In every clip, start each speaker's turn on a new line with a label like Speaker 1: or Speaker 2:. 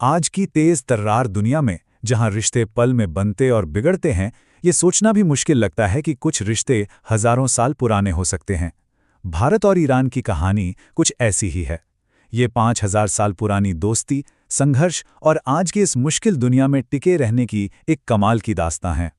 Speaker 1: आज की तेज तर्रार दुनिया में जहां रिश्ते पल में बनते और बिगड़ते हैं, ये सोचना भी मुश्किल लगता है कि कुछ रिश्ते हजारों साल पुराने हो सकते हैं। भारत और ईरान की कहानी कुछ ऐसी ही है। ये 5,000 साल पुरानी दोस्ती, संघर्ष और आज की इस मुश्किल दुनिया में टिके रहने की एक कमाल की दास्तां है।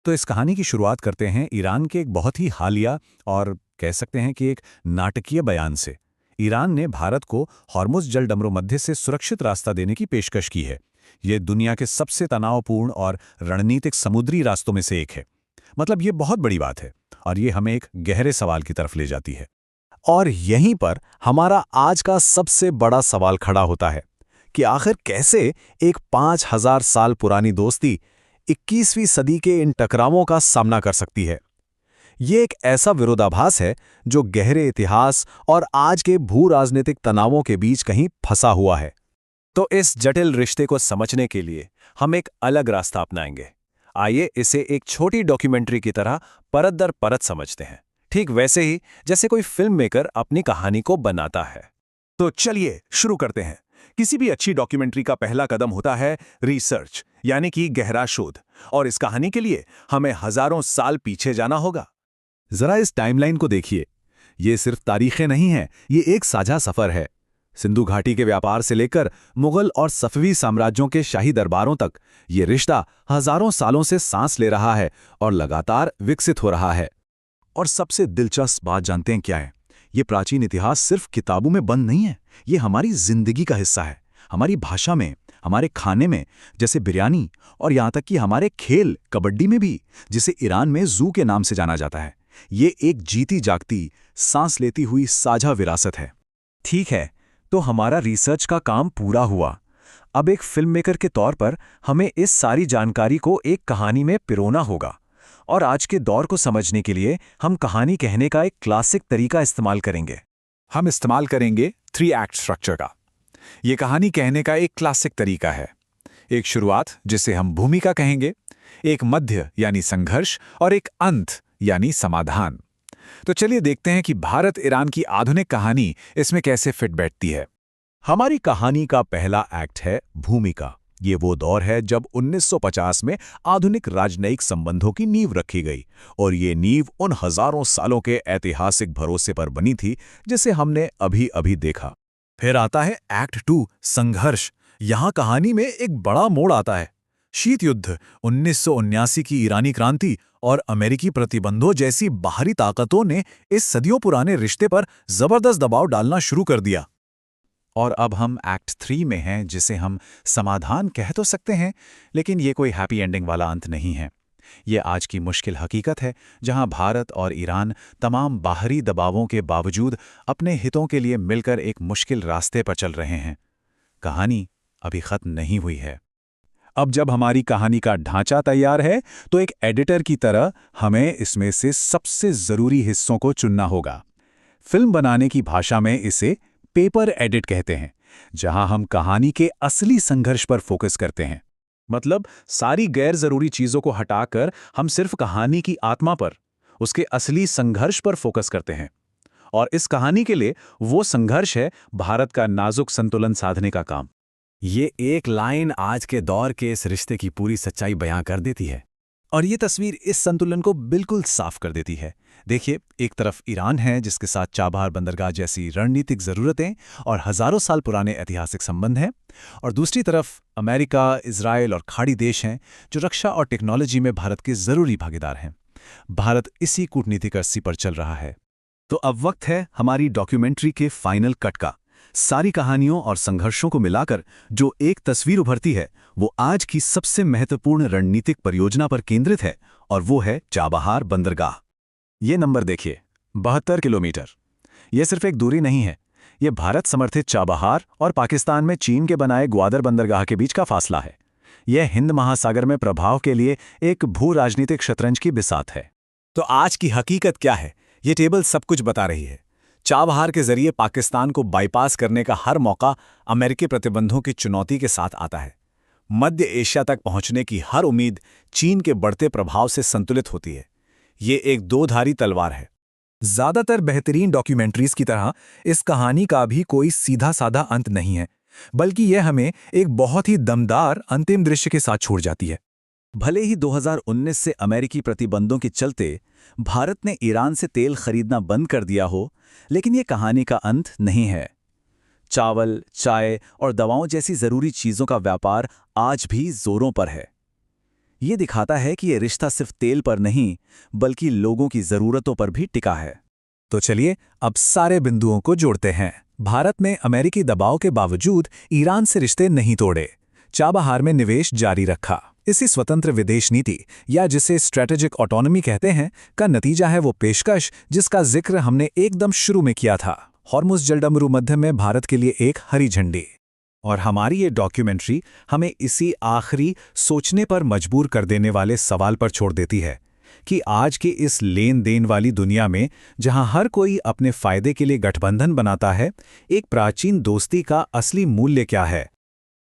Speaker 2: तो इस कहानी की शुरुआत करते हैं ईरान के एक बहुत ही हालिया और कह सकते हैं कि एक नाटकीय बयान से। ईरान ने भारत को हॉर्मुज़ जलडमरू मध्य से सुरक्षित रास्ता देने की पेशकश की है। ये दुनिया के सबसे तनावपूर्ण और रणनीतिक समुद्री रास्तों में से एक है। मतलब ये बहुत बड़ी बात है और ये हमें एक गहरे सवाल की तरफ ले जाती है। और यहीं पर हमारा आज का सबसे बड़ा सवाल खड़ा होता है कि आखिर कैसे एक 5,000 साल पुरानी दोस्ती 21वीं सदी के इन टकरावों का सामना कर सकती है। ये एक ऐसा विरोधाभास है जो गहरे इतिहास और आज के भू राजनीतिक तनावों के बीच कहीं फंसा हुआ है। तो इस जटिल रिश्ते को समझने के लिए हम एक अलग रास्ता अपनाएंगे। आइए इसे एक छोटी डॉक्यूमेंट्री की तरह परत दर परत समझते हैं, ठीक वैसे ही जैसे कोई फिल्म मेकर अपनी कहानी को बनाता है। तो चलिए शुरू करते हैं। किसी भी अच्छी डॉक्यूमेंट्री का पहला कदम होता है रिसर्च, यानी कि गहरा शोध। और इस कहानी के लिए हमें हजारों साल पीछे जाना होगा। जरा इस टाइमलाइन को देखिए। ये सिर्फ तारीखें नहीं हैं, ये एक साझा सफर है। सिंधु घाटी के व्यापार से लेकर मुगल और सफवी साम्राज्यों के शाही दरबारों तक ये रिश्ता हजारों सालों से सांस ले रहा है और लगातार विकसित हो रहा है। और सबसे दिलचस्प बात जानते हैं क्या है? ये प्राचीन इतिहास सिर्फ किताबों में बंद नहीं है, ये हमारी जिंदगी का हिस्सा है। हमारी भाषा में, हमारे खाने में जैसे बिरयानी, और यहाँ तक कि हमारे खेल कबड्डी में भी, जिसे ईरान में जू के नाम से जाना जाता है। ये एक जीती जागती, सांस लेती हुई साझा विरासत है। ठीक है, तो हमारा रिसर्च का काम पूरा हुआ। अब एक फिल्म मेकर के तौर पर हमें इस सारी जानकारी को एक कहानी में पिरोना होगा। और आज के दौर को समझने के लिए हम कहानी कहने का एक क्लासिक तरीका इस्तेमाल करेंगे। हम इस्तेमाल करेंगे 3 एक्ट स्ट्रक्चर का। ये कहानी कहने का एक क्लासिक तरीका है। एक शुरुआत जिसे हम भूमिका कहेंगे, एक मध्य यानी संघर्ष, और एक अंत यानी समाधान। तो चलिए देखते हैं कि भारत ईरान की आधुनिक कहानी इसमें कैसे फिट बैठती है। हमारी कहानी का पहला एक्ट है भूमिका। ये वो दौर है जब 1950 में आधुनिक राजनयिक संबंधों की नींव रखी गई, और ये नींव उन हजारों सालों के ऐतिहासिक भरोसे पर बनी थी जिसे हमने अभी अभी देखा। फिर आता है एक्ट 2 संघर्ष। यहाँ कहानी में एक बड़ा मोड़ आता है। शीत युद्ध, 1979 की ईरानी क्रांति और अमेरिकी प्रतिबंधों जैसी बाहरी ताकतों ने इस सदियों पुराने रिश्ते पर जबरदस्त दबाव डालना शुरू कर दिया। और अब हम एक्ट 3 में हैं, जिसे हम समाधान कह तो सकते हैं, लेकिन ये कोई हैप्पी एंडिंग वाला अंत नहीं है। ये आज की मुश्किल हकीकत है, जहां भारत और ईरान तमाम बाहरी दबावों के बावजूद अपने हितों के लिए मिलकर एक मुश्किल रास्ते पर चल रहे हैं। कहानी अभी खत्म नहीं हुई है। अब जब हमारी कहानी का ढांचा तैयार है, तो एक एडिटर की तरह हमें इसमें से सबसे जरूरी हिस्सों को चुनना होगा। फिल्म बनाने की भाषा में इसे पेपर एडिट कहते हैं, जहां हम कहानी के असली संघर्ष पर फोकस करते हैं। मतलब सारी गैर जरूरी चीजों को हटाकर हम सिर्फ कहानी की आत्मा पर, उसके असली संघर्ष पर फोकस करते हैं। और इस कहानी के लिए वो संघर्ष है भारत का नाजुक संतुलन साधने का काम। ये एक लाइन आज के दौर के इस रिश्ते की पूरी सच्चाई बयां कर देती है, और ये तस्वीर इस संतुलन को बिल्कुल साफ कर देती है। देखिए, एक तरफ ईरान है जिसके साथ चाबहार बंदरगाह जैसी रणनीतिक ज़रूरतें और हज़ारों साल पुराने ऐतिहासिक संबंध हैं, और दूसरी तरफ अमेरिका, इजराइल और खाड़ी देश हैं जो रक्षा और टेक्नोलॉजी में भारत के ज़रूरी भागीदार हैं। भारत इसी कूटनीतिक अस्सी पर चल रहा है। तो अब वक्त है हमारी डॉक्यूमेंट्री के फाइनल कट का। सारी कहानियों और संघर्षों को मिलाकर जो एक तस्वीर उभरती है, वो आज की सबसे महत्वपूर्ण रणनीतिक परियोजना पर केंद्रित है, और वो है चाबहार बंदरगाह। ये नंबर देखिए, 72 किलोमीटर। ये सिर्फ एक दूरी नहीं है, ये भारत समर्थित चाबहार और पाकिस्तान में चीन के बनाए ग्वादर बंदरगाह के बीच का फासला है। यह हिंद महासागर में प्रभाव के लिए एक भू राजनीतिक शतरंज की बिसात है। तो आज की हकीकत क्या है? ये टेबल सब कुछ बता रही है। चाबहार के जरिए पाकिस्तान को बाईपास करने का हर मौका अमेरिकी प्रतिबंधों की चुनौती के साथ आता है। मध्य एशिया तक पहुंचने की हर उम्मीद चीन के बढ़ते प्रभाव से संतुलित होती है। ये एक दो-धारी तलवार है। ज्यादातर बेहतरीन डॉक्यूमेंट्रीज की तरह इस कहानी का भी कोई सीधा साधा अंत नहीं है। बल्कि यह हमें एक बहुत ही दमदार अंतिम दृश्य के साथ छोड़ जाती है। भले ही 2019 से अमेरिकी प्रतिबंधों के चलते भारत ने ईरान से तेल खरीदना बंद कर दिया हो, लेकिन ये कहानी का अंत नहीं है। चावल, चाय और दवाओं जैसी जरूरी चीजों का व्यापार आज भी जोरों पर है। ये दिखाता है कि ये रिश्ता सिर्फ तेल पर नहीं, बल्कि लोगों की जरूरतों पर भी टिका है।
Speaker 1: तो चलिए अब सारे बिंदुओं को जोड़ते हैं। भारत में अमेरिकी दबाव के बावजूद ईरान से रिश्ते नहीं तोड़े, चाबहार में निवेश जारी रखा। इसी स्वतंत्र विदेश नीति, या जिसे स्ट्रेटेजिक ऑटोनॉमी कहते हैं, का नतीजा है वो पेशकश जिसका जिक्र हमने एकदम शुरू में किया था। हॉर्मुज़ जलडमरू मध्य में भारत के लिए एक हरी झंडी। और हमारी ये डॉक्यूमेंट्री हमें इसी आखिरी सोचने पर मजबूर कर देने वाले सवाल पर छोड़ देती है कि आज के इस लेन देन वाली दुनिया में, जहां हर कोई अपने फायदे के लिए गठबंधन बनाता है, एक प्राचीन दोस्ती का असली मूल्य क्या है।